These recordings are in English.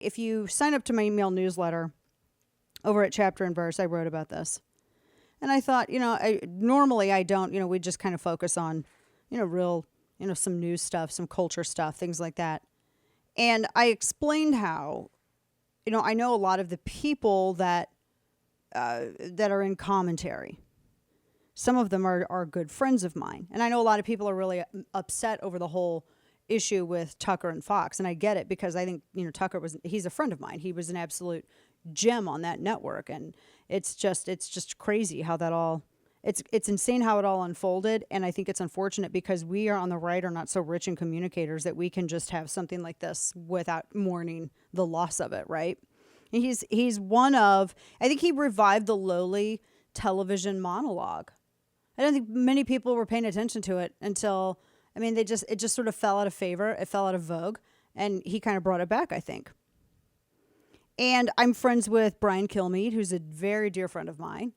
If you sign up to my email newsletter over at Chapter and Verse, I wrote about this. And I thought, normally I don't, we just kind of focus on, real, some news stuff, some culture stuff, things like that. And I explained how, I know a lot of the people that are in commentary. Some of them are good friends of mine. And I know a lot of people are really upset over the whole issue with Tucker and Fox. And I get it because I think, Tucker he's a friend of mine. He was an absolute gem on that network. And it's just crazy how that all, it's insane how it all unfolded. And I think it's unfortunate because we are on the right are not so rich in communicators that we can just have something like this without mourning the loss of it, right? And he's one of, I think he revived the lowly television monologue. I don't think many people were paying attention to it until, it just sort of fell out of favor. It fell out of vogue. And he kind of brought it back, I think. And I'm friends with Brian Kilmeade, who's a very dear friend of mine.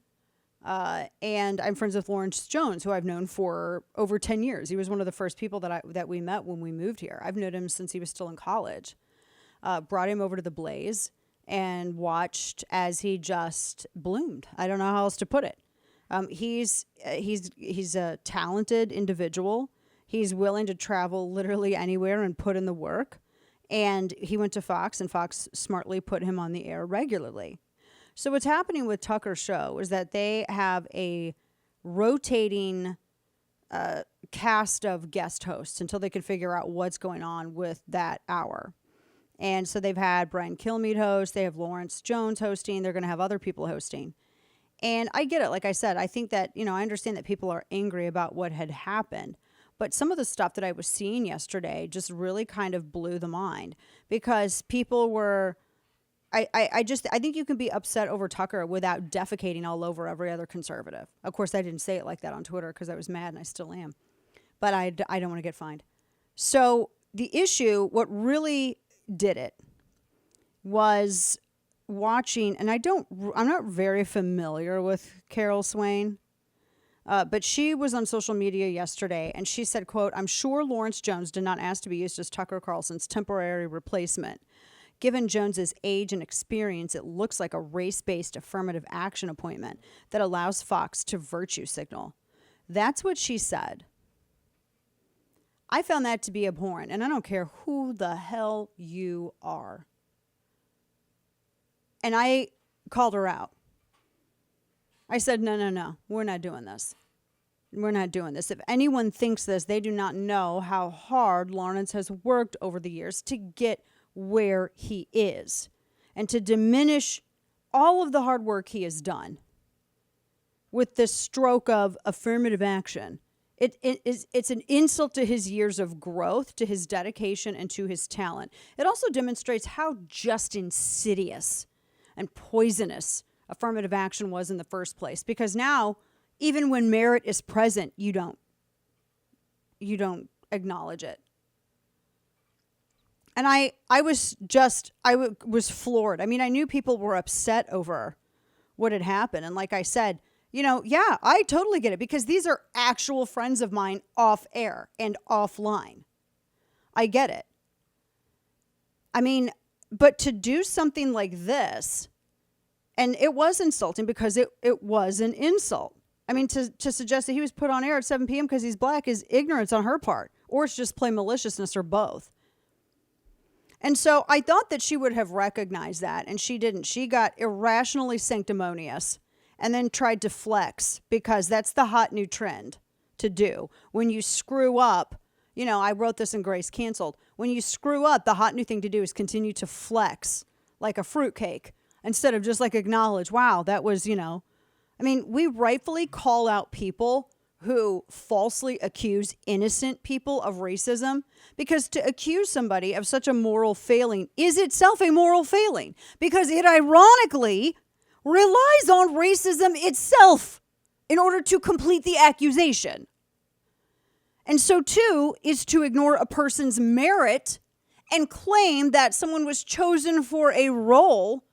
And I'm friends with Loesch Jones, who I've known for over 10 years. He was one of the first people that we met when we moved here. I've known him since he was still in college. Brought him over to the Blaze and watched as he just bloomed. I don't know how else to put it. He's a talented individual. He's willing to travel literally anywhere and put in the work. And he went to Fox, and Fox smartly put him on the air regularly. So what's happening with Tucker's show is that they have a rotating cast of guest hosts until they can figure out what's going on with that hour. And so they've had Brian Kilmeade host. They have Loesch Jones hosting. They're going to have other people hosting. And I get it. Like I said, I think that, I understand that people are angry about what had happened. But some of the stuff that I was seeing yesterday just really kind of blew the mind because people were, I think you can be upset over Tucker without defecating all over every other conservative. Of course, I didn't say it like that on Twitter because I was mad and I still am. But I don't want to get fined. So the issue, what really did it was watching, and I'm not very familiar with Carol Swain. But she was on social media yesterday, and she said, quote, "I'm sure Loesch Jones did not ask to be used as Tucker Carlson's temporary replacement. Given Jones's age and experience, it looks like a race-based affirmative action appointment that allows Fox to virtue signal." That's what she said. I found that to be abhorrent, and I don't care who the hell you are. And I called her out. I said, no, we're not doing this. We're not doing this. If anyone thinks this, they do not know how hard Lawrence has worked over the years to get where he is and to diminish all of the hard work he has done with this stroke of affirmative action. It's an insult to his years of growth, to his dedication, and to his talent. It also demonstrates how just insidious and poisonous affirmative action was in the first place, because now even when merit is present, you don't acknowledge it. And I was floored. I knew people were upset over what had happened, and like I said, yeah, I totally get it because these are actual friends of mine off air and offline. I get it. But to do something like this, and it was insulting because it was an insult. To suggest that he was put on air at 7 p.m. because he's black is ignorance on her part, or it's just plain maliciousness, or both. And so I thought that she would have recognized that, and she didn't. She got irrationally sanctimonious and then tried to flex because that's the hot new trend to do. When you screw up, I wrote this in Grace Canceled. When you screw up, the hot new thing to do is continue to flex like a fruitcake. Instead of just acknowledge, wow, that was, we rightfully call out people who falsely accuse innocent people of racism, because to accuse somebody of such a moral failing is itself a moral failing, because it ironically relies on racism itself in order to complete the accusation. And so too is to ignore a person's merit and claim that someone was chosen for a role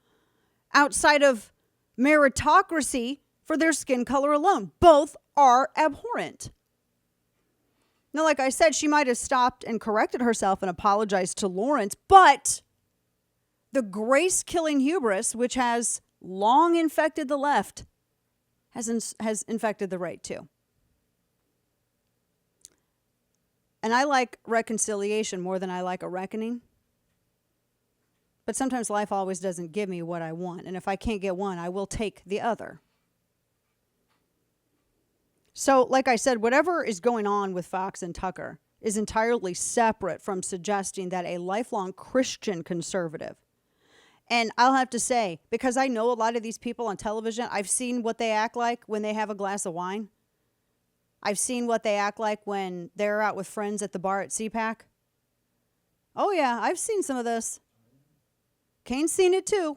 outside of meritocracy for their skin color alone. Both are abhorrent. Now, like I said, she might have stopped and corrected herself and apologized to Lawrence, but The grace-killing hubris, which has long infected the left, has infected the right too. And I like reconciliation more than I like a reckoning. But sometimes life always doesn't give me what I want. And if I can't get one, I will take the other. So, like I said, whatever is going on with Fox and Tucker is entirely separate from suggesting that a lifelong Christian conservative. And I'll have to say, because I know a lot of these people on television, I've seen what they act like when they have a glass of wine. I've seen what they act like when they're out with friends at the bar at CPAC. Oh yeah, I've seen some of this. Kane's seen it too.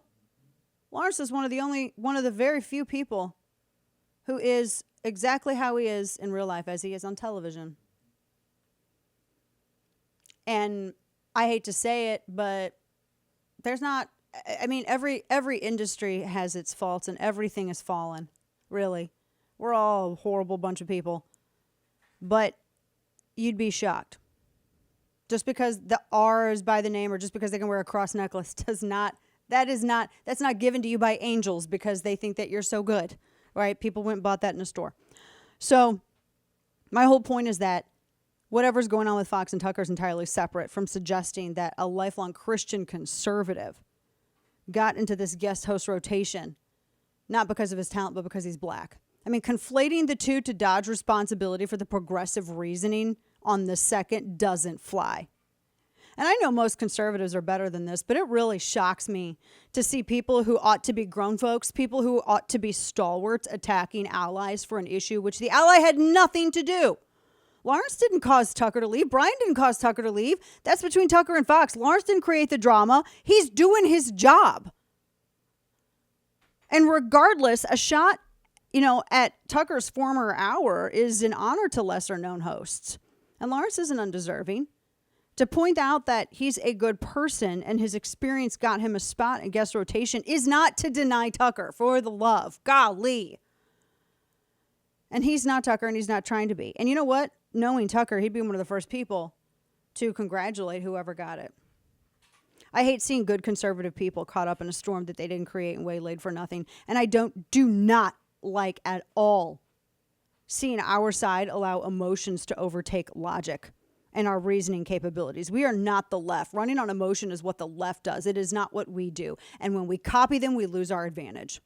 Lawrence is one of the very few people who is exactly how he is in real life as he is on television. And I hate to say it, but there's not, I mean, every industry has its faults and everything is fallen, really. We're all a horrible bunch of people. But you'd be shocked. Just because the R is by the name or just because they can wear a cross necklace that's not given to you by angels because they think that you're so good, right? People went and bought that in a store. So my whole point is that whatever's going on with Fox and Tucker is entirely separate from suggesting that a lifelong Christian conservative got into this guest host rotation, not because of his talent, but because he's black. I mean, conflating the two to dodge responsibility for the progressive reasoning on the second doesn't fly. And I know most conservatives are better than this, but it really shocks me to see people who ought to be grown folks, people who ought to be stalwarts attacking allies for an issue which the ally had nothing to do. Lawrence didn't cause Tucker to leave. Brian didn't cause Tucker to leave. That's between Tucker and Fox. Lawrence didn't create the drama. He's doing his job. And regardless, a shot, at Tucker's former hour is an honor to lesser known hosts. And Lawrence isn't undeserving. To point out that he's a good person and his experience got him a spot in guest rotation is not to deny Tucker, for the love. Golly. And he's not Tucker and he's not trying to be. And you know what? Knowing Tucker, he'd be one of the first people to congratulate whoever got it. I hate seeing good conservative people caught up in a storm that they didn't create and waylaid for nothing. And I do not like at all seeing our side allow emotions to overtake logic and our reasoning capabilities. We are not the left. Running on emotion is what the left does. It is not what we do. And when we copy them, we lose our advantage.